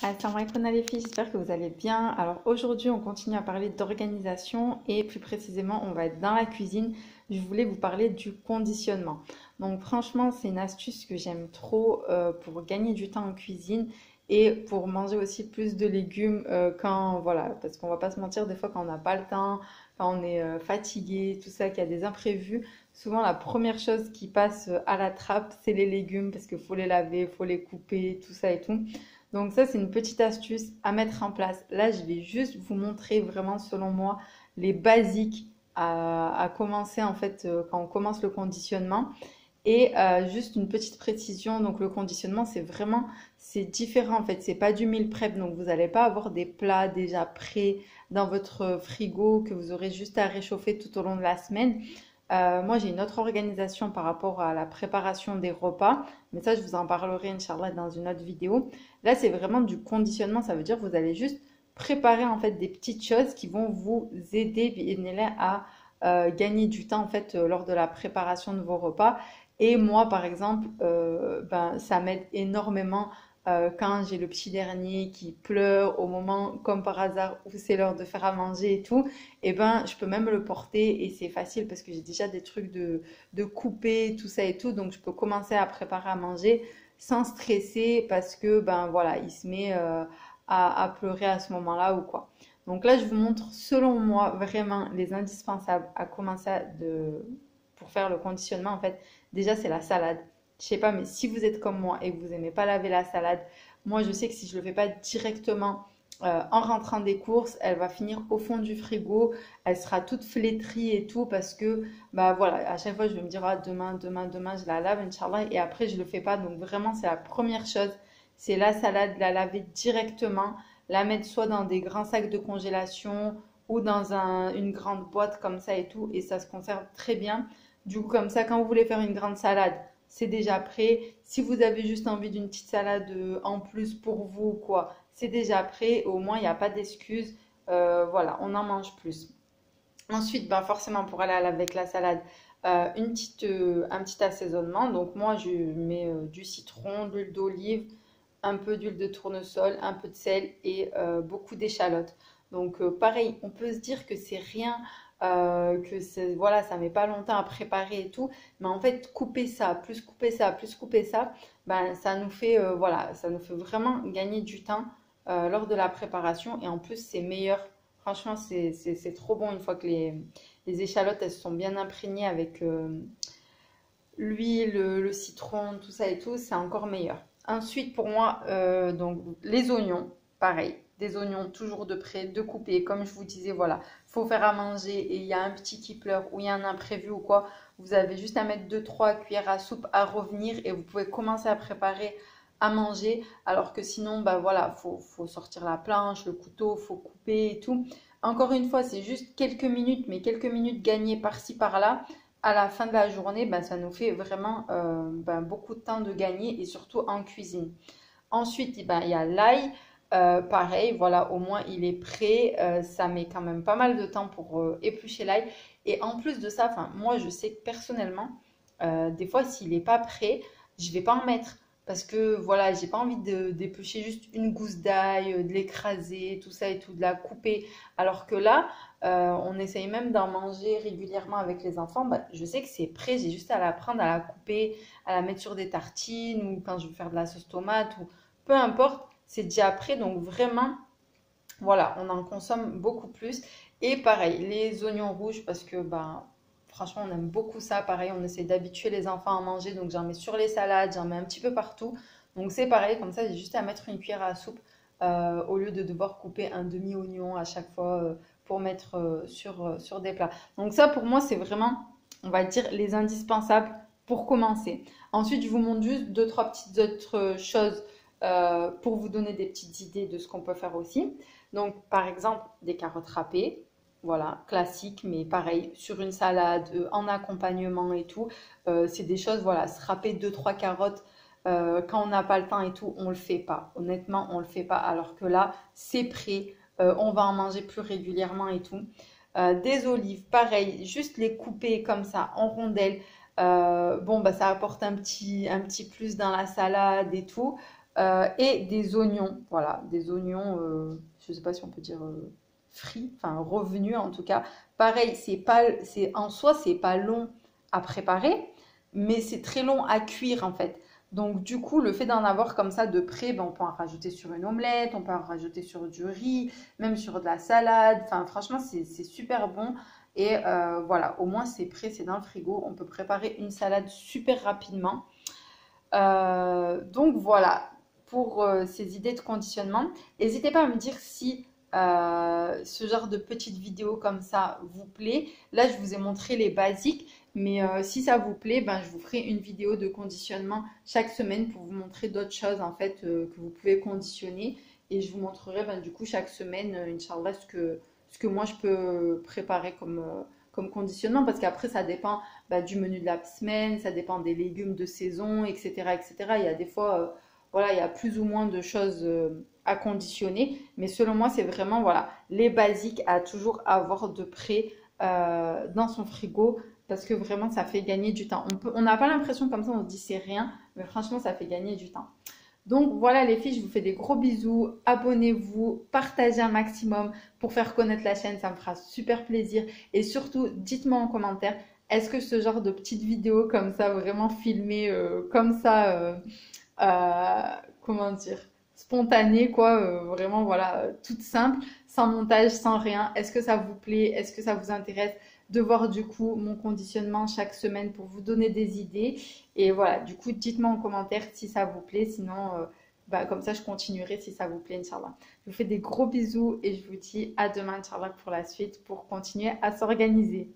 Assalamu alaikum les filles, j'espère que vous allez bien. Alors aujourd'hui on continue à parler d'organisation et plus précisément on va être dans la cuisine. Je voulais vous parler du conditionnement. Donc franchement c'est une astuce que j'aime trop pour gagner du temps en cuisine et pour manger aussi plus de légumes quand voilà, parce qu'on va pas se mentir, des fois quand on n'a pas le temps, quand on est fatigué, tout ça, qu'il y a des imprévus, souvent la première chose qui passe à la trappe c'est les légumes parce qu'il faut les laver, il faut les couper, tout ça et tout. Donc ça, c'est une petite astuce à mettre en place. Là, je vais juste vous montrer vraiment, selon moi, les basiques à commencer en fait quand on commence le conditionnement. Et juste une petite précision, donc le conditionnement, c'est différent en fait. C'est pas du meal prep, donc vous n'allez pas avoir des plats déjà prêts dans votre frigo que vous aurez juste à réchauffer tout au long de la semaine. Moi, j'ai une autre organisation par rapport à la préparation des repas, mais ça, je vous en parlerai, Inch'Allah, dans une autre vidéo. Là, c'est vraiment du conditionnement, ça veut dire que vous allez juste préparer en fait des petites choses qui vont vous aider bi'idhnillah, à gagner du temps en fait lors de la préparation de vos repas. Et moi, par exemple, ça m'aide énormément quand j'ai le petit dernier qui pleure au moment, comme par hasard, où c'est l'heure de faire à manger et tout. Et ben, je peux même le porter et c'est facile parce que j'ai déjà des trucs de couper, tout ça et tout. Donc, je peux commencer à préparer à manger sans stresser parce que, ben voilà, il se met à pleurer à ce moment-là ou quoi. Donc là, je vous montre, selon moi, vraiment les indispensables à commencer pour faire le conditionnement. En fait, déjà, c'est la salade. Je sais pas, mais si vous êtes comme moi et que vous aimez pas laver la salade, moi, je sais que si je le fais pas directement en rentrant des courses, elle va finir au fond du frigo, elle sera toute flétrie et tout parce que bah voilà, à chaque fois je vais me dire ah, demain je la lave Inch'Allah et après je le fais pas. Donc vraiment c'est la première chose, c'est la salade, la laver directement, la mettre soit dans des grands sacs de congélation ou dans une grande boîte comme ça et tout et ça se conserve très bien. Du coup comme ça quand vous voulez faire une grande salade, c'est déjà prêt. Si vous avez juste envie d'une petite salade en plus pour vous, quoi, c'est déjà prêt. Au moins, il n'y a pas d'excuse. Voilà, on en mange plus. Ensuite, ben forcément, pour aller avec la salade, un petit assaisonnement. Donc, moi, je mets du citron, de l'huile d'olive, un peu d'huile de tournesol, un peu de sel et beaucoup d'échalotes. Donc, pareil, on peut se dire que c'est rien, voilà, ça met pas longtemps à préparer et tout. Mais en fait, couper ça, plus couper ça, plus couper ça, ben, ça nous fait, voilà, ça nous fait vraiment gagner du temps lors de la préparation. Et en plus, c'est meilleur. Franchement, c'est trop bon une fois que les échalotes, elles se sont bien imprégnées avec l'huile, le citron, tout ça et tout, c'est encore meilleur. Ensuite, pour moi, donc les oignons, pareil, des oignons toujours de près, de couper. Comme je vous disais, voilà, faut faire à manger et il y a un petit qui pleure ou il y a un imprévu ou quoi, vous avez juste à mettre deux trois cuillères à soupe à revenir et vous pouvez commencer à préparer à manger. Alors que sinon, bah voilà, faut sortir la planche, le couteau, faut couper et tout. Encore une fois, c'est juste quelques minutes, mais quelques minutes gagnées par-ci par-là à la fin de la journée, ben, ça nous fait vraiment ben, beaucoup de temps de gagner et surtout en cuisine. Ensuite, ben, il y a l'ail. Pareil, voilà, au moins il est prêt. Ça met quand même pas mal de temps pour éplucher l'ail. Et en plus de ça, enfin, moi je sais que personnellement, des fois s'il n'est pas prêt, je vais pas en mettre. Parce que voilà, j'ai pas envie d'éplucher juste une gousse d'ail, de l'écraser, tout ça et tout, de la couper. Alors que là, on essaye même d'en manger régulièrement avec les enfants. Bah, je sais que c'est prêt, j'ai juste à la prendre, à la couper, à la mettre sur des tartines ou quand je veux faire de la sauce tomate ou peu importe, c'est déjà prêt. Donc vraiment, voilà, on en consomme beaucoup plus. Et pareil, les oignons rouges parce que ben, franchement, on aime beaucoup ça. Pareil, on essaie d'habituer les enfants à manger. Donc j'en mets sur les salades, j'en mets un petit peu partout. Donc c'est pareil, comme ça, j'ai juste à mettre une cuillère à soupe au lieu de devoir couper un demi-oignon à chaque fois pour mettre sur des plats. Donc ça, pour moi, c'est vraiment, on va dire, les indispensables pour commencer. Ensuite, je vous montre juste deux, trois petites autres choses pour vous donner des petites idées de ce qu'on peut faire aussi. Donc, par exemple, des carottes râpées. Voilà, classique, mais pareil, sur une salade, en accompagnement et tout. C'est des choses, voilà, se râper deux, trois carottes quand on n'a pas le temps et tout, on le fait pas. Honnêtement, on le fait pas. Alors que là, c'est prêt. On va en manger plus régulièrement et tout. Des olives, pareil, juste les couper comme ça en rondelles. Bon, bah, ça apporte un petit plus dans la salade et tout. et des oignons. Voilà, des oignons, je ne sais pas si on peut dire frits, enfin revenus en tout cas. Pareil, en soi, c'est pas long à préparer, mais c'est très long à cuire en fait. Donc du coup, le fait d'en avoir comme ça de près, ben, on peut en rajouter sur une omelette, on peut en rajouter sur du riz, même sur de la salade. Enfin, franchement, c'est super bon. Et voilà, au moins c'est prêt, c'est dans le frigo. On peut préparer une salade super rapidement. Donc voilà, pour ces idées de conditionnement. N'hésitez pas à me dire si ce genre de petites vidéos comme ça vous plaît. Là, je vous ai montré les basiques, mais si ça vous plaît, ben, je vous ferai une vidéo de conditionnement chaque semaine pour vous montrer d'autres choses en fait que vous pouvez conditionner. Et je vous montrerai ben, du coup chaque semaine, Inch'Allah, ce que moi je peux préparer comme conditionnement, parce qu'après ça dépend bah, du menu de la semaine, ça dépend des légumes de saison, etc. etc. Il y a des fois, voilà, il y a plus ou moins de choses à conditionner, mais selon moi, c'est vraiment voilà, les basiques à toujours avoir de près dans son frigo, parce que vraiment, ça fait gagner du temps. On n'a pas l'impression comme ça, on se dit c'est rien, mais franchement, ça fait gagner du temps. Donc voilà les filles, je vous fais des gros bisous. Abonnez-vous, partagez un maximum pour faire connaître la chaîne, ça me fera super plaisir. Et surtout, dites-moi en commentaire, est-ce que ce genre de petites vidéos comme ça, vraiment filmées comme ça, euh, comment dire, spontanées quoi, vraiment voilà, toutes simples, sans montage, sans rien. Est-ce que ça vous plaît? Est-ce que ça vous intéresse de voir du coup mon conditionnement chaque semaine pour vous donner des idées? Et voilà, du coup, dites-moi en commentaire si ça vous plaît. Sinon, bah, comme ça, je continuerai si ça vous plaît, Inch'Allah. Je vous fais des gros bisous et je vous dis à demain, Inch'Allah, pour la suite, pour continuer à s'organiser.